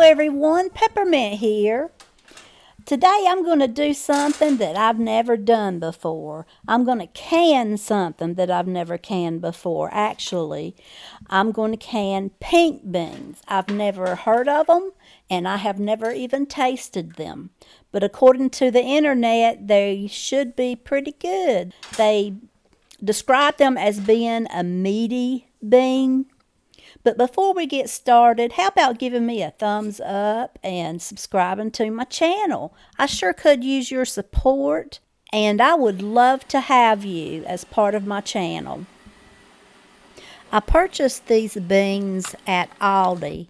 everyone, Peppermint here. Today I'm going to do something that I've never done before. I'm going to can something that I've never canned before. Actually, I'm going to can pink beans. I've never heard of them and I have never even tasted them. But according to the internet, they should be pretty good. They describe them as being a meaty bean. But before we get started, how about giving me a thumbs up and subscribing to my channel? I sure could use your support, and I would love to have you as part of my channel. I purchased these beans at Aldi,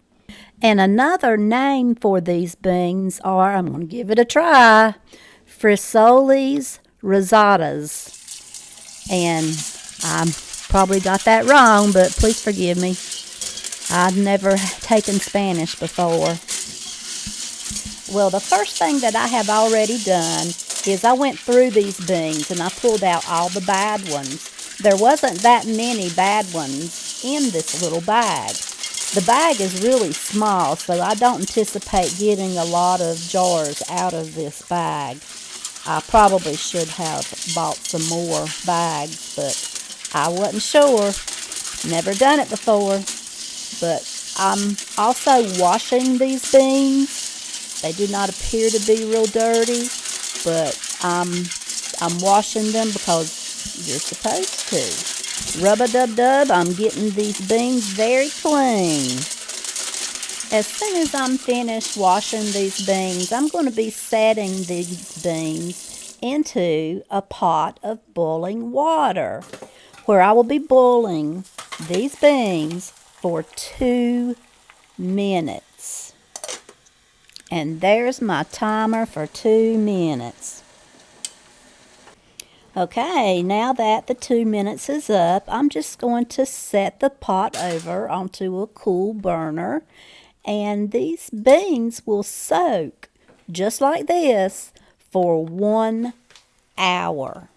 and another name for these beans are, I'm going to give it a try, Frisoles rosatas. And I probably got that wrong, but please forgive me. I've never taken Spanish before. Well, the first thing that I have already done is I went through these beans and I pulled out all the bad ones. There wasn't that many bad ones in this little bag. The bag is really small, so I don't anticipate getting a lot of jars out of this bag. I probably should have bought some more bags, but I wasn't sure. Never done it before. But I'm also washing these beans. They do not appear to be real dirty, but I'm washing them because you're supposed to. Rub-a-dub-dub, I'm getting these beans very clean. As soon as I'm finished washing these beans, I'm going to be setting these beans into a pot of boiling water, where I will be boiling these beans for 2 minutes. And there's my timer for 2 minutes. Okay, now that the 2 minutes is up, I'm just going to set the pot over onto a cool burner, and these beans will soak just like this for 1 hour.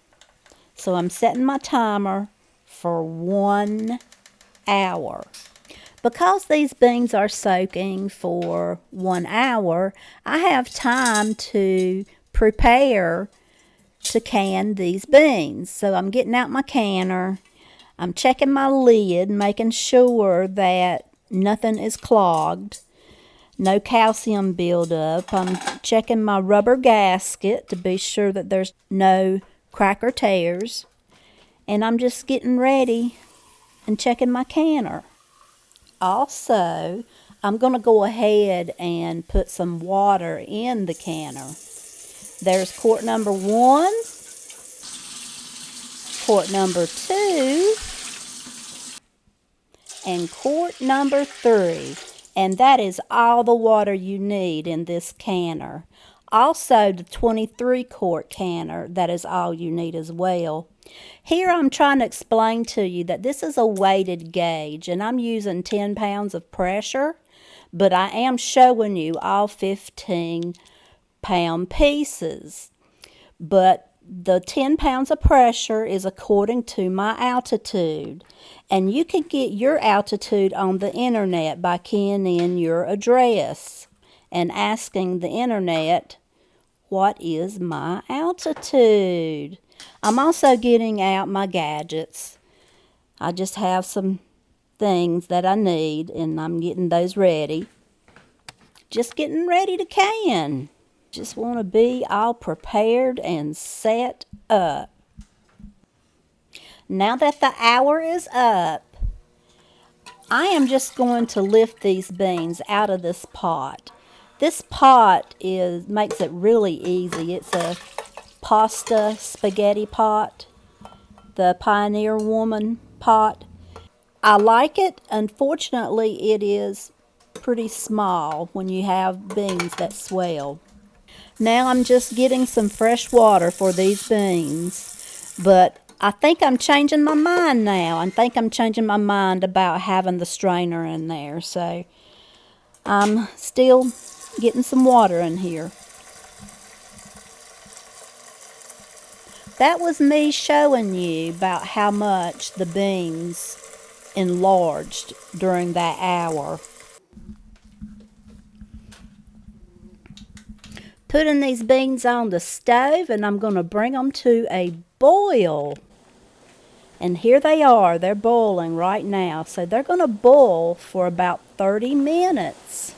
So I'm setting my timer for 1 hour. Because these beans are soaking for 1 hour, I have time to prepare to can these beans. So I'm getting out my canner. I'm checking my lid, making sure that nothing is clogged. No calcium buildup. I'm checking my rubber gasket to be sure that there's no crack or tears. And I'm just getting ready and checking my canner. Also, I'm going to go ahead and put some water in the canner. There's quart number 1, quart number 2, and quart number 3. And that is all the water you need in this canner. Also, the 23 quart canner, that is all you need as well. Here I'm trying to explain to you that this is a weighted gauge, and I'm using 10 pounds of pressure, but I am showing you all 15-pound pieces. But the 10 pounds of pressure is according to my altitude, and you can get your altitude on the internet by keying in your address and asking the internet, what is my altitude? I'm also getting out my gadgets. I just have some things that I need, and I'm getting those ready. Just getting ready to can. Just want to be all prepared and set up. Now that the hour is up, I am just going to lift these beans out of this pot. This pot makes it really easy. It's a pasta spaghetti pot, the Pioneer Woman pot. I like it. Unfortunately, it is pretty small when you have beans that swell. Now I'm just getting some fresh water for these beans, but I think I'm changing my mind now. I think I'm changing my mind about having the strainer in there, so I'm still getting some water in here. That was me showing you about how much the beans enlarged during that hour. putting these beans on the stove, and I'm going to bring them to a boil. And here they are. They're boiling right now. So they're going to boil for about 30 minutes.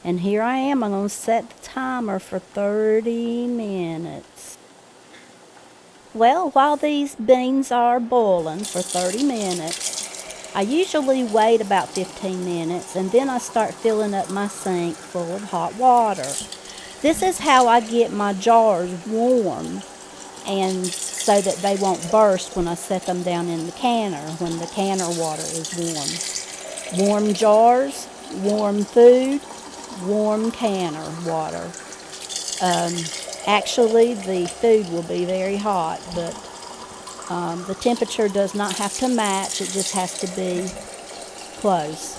And here I am. I'm going to set the timer for 30 minutes. Well, while these beans are boiling for 30 minutes, I usually wait about 15 minutes, and then I start filling up my sink full of hot water. This is how I get my jars warm, and so that they won't burst when I set them down in the canner, when the canner water is warm. Warm jars, warm food, warm canner water. Actually, the food will be very hot, but the temperature does not have to match. It just has to be close.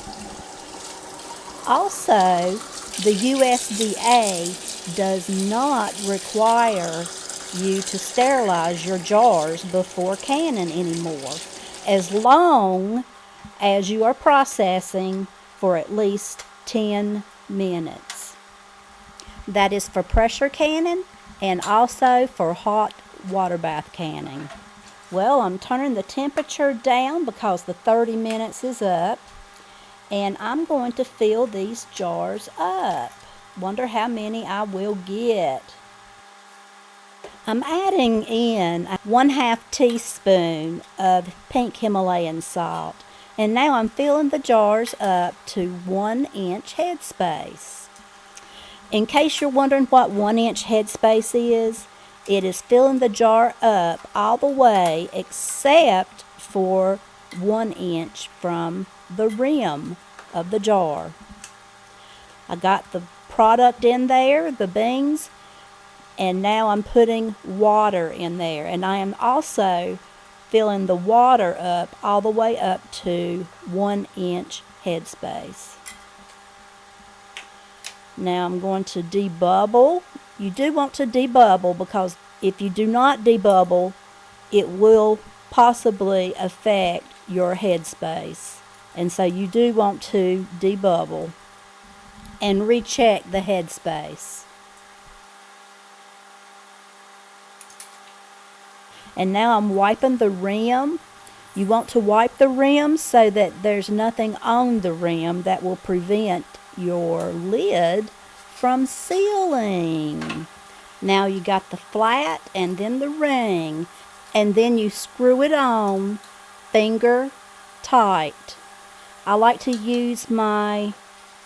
Also, the USDA does not require you to sterilize your jars before canning anymore, as long as you are processing for at least 10 minutes. That is for pressure canning and also for hot water bath canning. Well, I'm turning the temperature down because the 30 minutes is up, and I'm going to fill these jars up. Wonder how many I will get. I'm adding in 1/2 teaspoon of pink Himalayan salt, and now I'm filling the jars up to 1-inch headspace. In case you're wondering what 1-inch headspace is, it is filling the jar up all the way except for 1 inch from the rim of the jar. I got the product in there, the beans, and now I'm putting water in there. And I am also filling the water up all the way up to 1-inch headspace. Now I'm going to debubble. You do want to debubble because if you do not debubble, it will possibly affect your headspace. And so you do want to debubble and recheck the headspace. And now I'm wiping the rim. You want to wipe the rim so that there's nothing on the rim that will prevent your lid from sealing. Now you got the flat and then the ring, and then you screw it on finger tight. I like to use my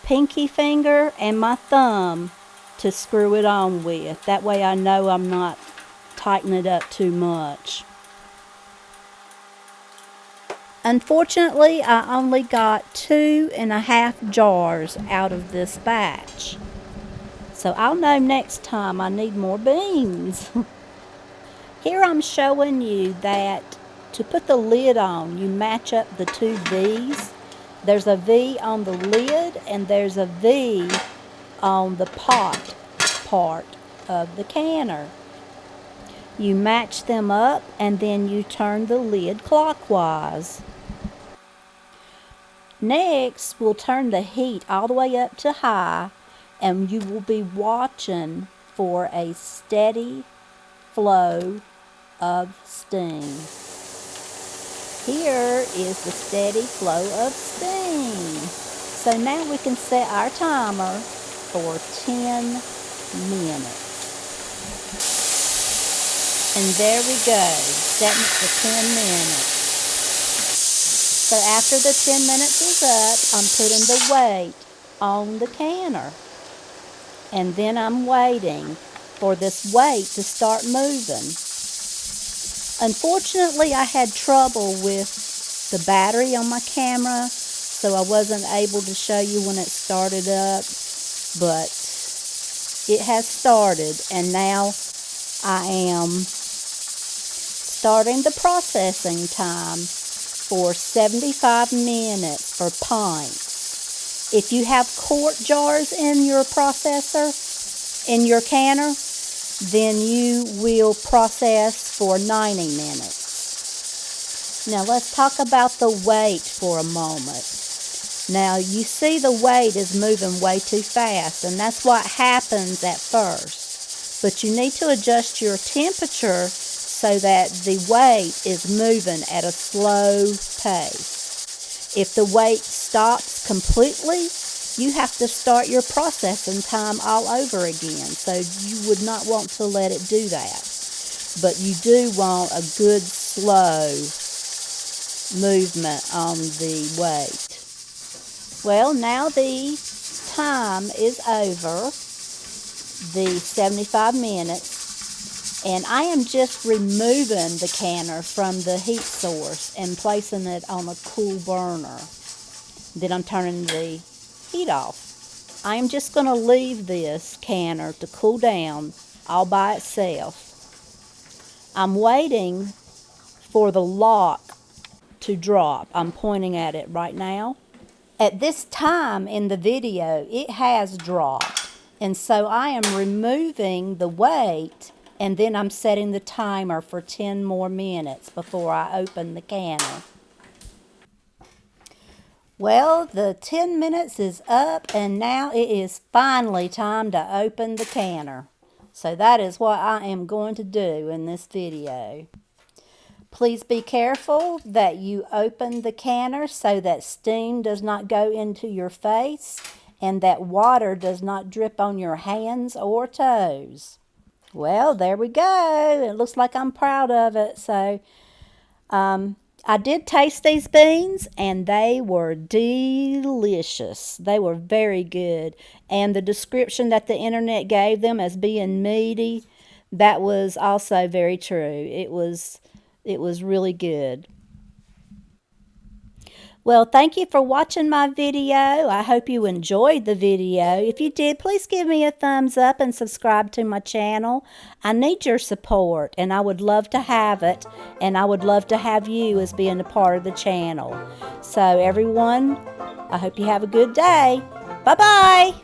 pinky finger and my thumb to screw it on with. That way I know I'm not tightening it up too much. Unfortunately, I only got 2.5 jars out of this batch. So I'll know next time I need more beans. Here I'm showing you that to put the lid on, you match up the two V's. There's a V on the lid and there's a V on the pot part of the canner. You match them up and then you turn the lid clockwise. Next, we'll turn the heat all the way up to high, and you will be watching for a steady flow of steam. Here is the steady flow of steam. So now we can set our timer for 10 minutes. And there we go, setting it for 10 minutes. So after the 10 minutes is up, I'm putting the weight on the canner. And then I'm waiting for this weight to start moving. Unfortunately, I had trouble with the battery on my camera, so I wasn't able to show you when it started up, but it has started, and now I am starting the processing time for 75 minutes for pints. If you have quart jars in your processor, in your canner, then you will process for 90 minutes. Now let's talk about the weight for a moment. Now you see the weight is moving way too fast, and that's what happens at first. but you need to adjust your temperature so that the weight is moving at a slow pace. If the weight stops completely, you have to start your processing time all over again. So you would not want to let it do that. But you do want a good slow movement on the weight. Well, now the time is over, the 75 minutes, and I am just removing the canner from the heat source and placing it on a cool burner. Then I'm turning the heat off. I am just going to leave this canner to cool down all by itself. I'm waiting for the lock to drop. I'm pointing at it right now. At this time in the video, it has dropped. And so I am removing the weight, and then I'm setting the timer for 10 more minutes before I open the canner. Well, the 10 minutes is up, and now it is finally time to open the canner. So that is what I am going to do in this video. Please be careful that you open the canner so that steam does not go into your face and that water does not drip on your hands or toes. Well, there we go. It looks like I'm proud of it. So, I did taste these beans and they were delicious. They were very good. And the description that the internet gave them as being meaty, that was also very true. It was really good. Well, thank you for watching my video. I hope you enjoyed the video. If you did, please give me a thumbs up and subscribe to my channel. I need your support, and I would love to have it, and I would love to have you as being a part of the channel. So, everyone, I hope you have a good day. Bye-bye.